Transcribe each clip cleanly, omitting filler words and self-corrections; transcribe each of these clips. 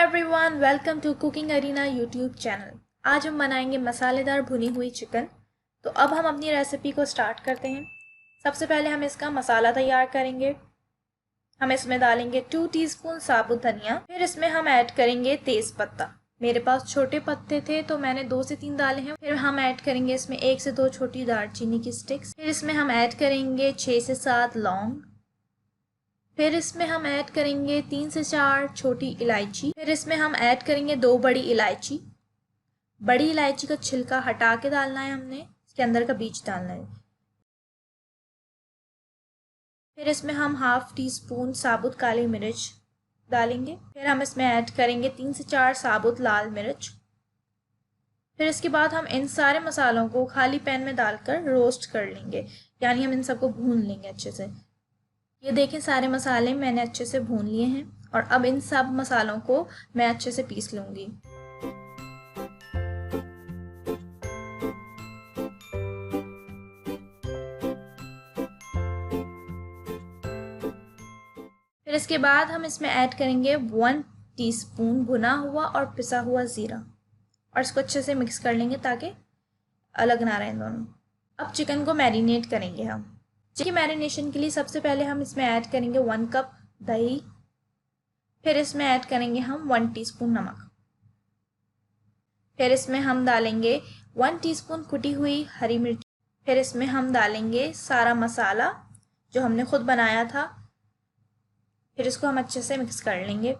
Everyone, welcome to Cooking Arena YouTube channel. आज हम बनाएंगे मसालेदार भुनी हुई चिकन। तो अब हम अपनी रेसिपी को स्टार्ट करते हैं। सबसे पहले हम इसका मसाला तैयार करेंगे। हम इसमें डालेंगे 2 टीस्पून साबुत धनिया। फिर इसमें हम ऐड करेंगे तेज पत्ता। मेरे पास छोटे पत्ते थे तो मैंने 2 से 3 डाले हैं। फिर हम ऐड करेंगे इसमें 1 से 2 छोटी दालचीनी की स्टिक्स। फिर इसमें हम ऐड करेंगे 6 से 7 लौंग। फिर इसमें हम ऐड करेंगे 3 से 4 छोटी इलायची। फिर इसमें हम ऐड करेंगे 2 बड़ी इलायची। बड़ी इलायची का छिलका हटा के डालना है, हमने इसके अंदर का बीज डालना है। फिर इसमें हम हाफ टी स्पून साबुत काली मिर्च डालेंगे। फिर हम इसमें ऐड करेंगे 3 से 4 साबुत लाल मिर्च। फिर इसके बाद हम इन सारे मसालों को खाली पैन में डालकर रोस्ट कर लेंगे, यानी हम इन सबको भून लेंगे अच्छे से। ये देखें, सारे मसाले मैंने अच्छे से भून लिए हैं और अब इन सब मसालों को मैं अच्छे से पीस लूँगी। फिर इसके बाद हम इसमें ऐड करेंगे 1 टीस्पून भुना हुआ और पिसा हुआ ज़ीरा और इसको अच्छे से मिक्स कर लेंगे ताकि अलग ना रहें दोनों। अब चिकन को मैरिनेट करेंगे हम। चिकन मैरिनेशन के लिए सबसे पहले हम इसमें ऐड करेंगे 1 कप दही। फिर इसमें ऐड करेंगे हम 1 टीस्पून नमक। फिर इसमें हम डालेंगे 1 टीस्पून कुटी हुई हरी मिर्च। फिर इसमें हम डालेंगे सारा मसाला जो हमने खुद बनाया था। फिर इसको हम अच्छे से मिक्स कर लेंगे।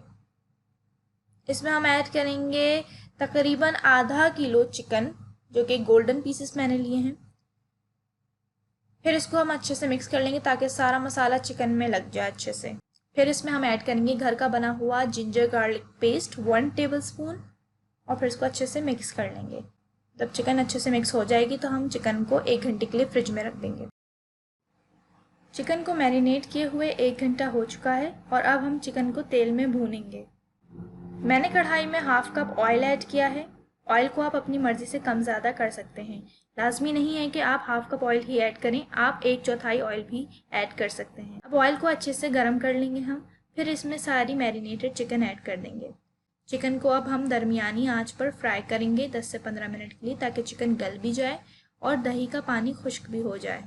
इसमें हम ऐड करेंगे तकरीबन आधा किलो चिकन, जो कि गोल्डन पीसेस मैंने लिए हैं। फिर इसको हम अच्छे से मिक्स कर लेंगे ताकि सारा मसाला चिकन में लग जाए अच्छे से। फिर इसमें हम ऐड करेंगे घर का बना हुआ जिंजर गार्लिक पेस्ट 1 टेबलस्पून और फिर इसको अच्छे से मिक्स कर लेंगे। जब चिकन अच्छे से मिक्स हो जाएगी तो हम चिकन को 1 घंटे के लिए फ्रिज में रख देंगे। चिकन को मैरिनेट किए हुए 1 घंटा हो चुका है और अब हम चिकन को तेल में भूनेंगे। मैंने कढ़ाई में हाफ कप ऑयल ऐड किया है। ऑयल को आप अपनी मर्ज़ी से कम ज़्यादा कर सकते हैं। लाजमी नहीं है कि आप हाफ कप ऑयल ही ऐड करें, आप 1/4 ऑयल भी ऐड कर सकते हैं। अब ऑयल को अच्छे से गर्म कर लेंगे हम। फिर इसमें सारी मैरिनेटेड चिकन ऐड कर देंगे। चिकन को अब हम दरमियानी आंच पर फ्राई करेंगे 10 से 15 मिनट के लिए, ताकि चिकन गल भी जाए और दही का पानी खुश्क भी हो जाए।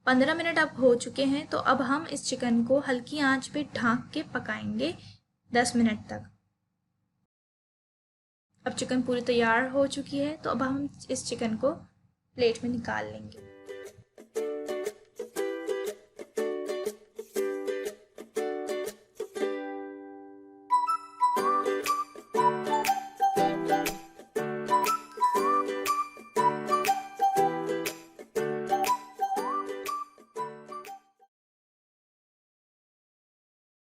15 मिनट अब हो चुके हैं, तो अब हम इस चिकन को हल्की आंच पे ढक के पकाएंगे 10 मिनट तक। अब चिकन पूरी तैयार हो चुकी है, तो अब हम इस चिकन को प्लेट में निकाल लेंगे।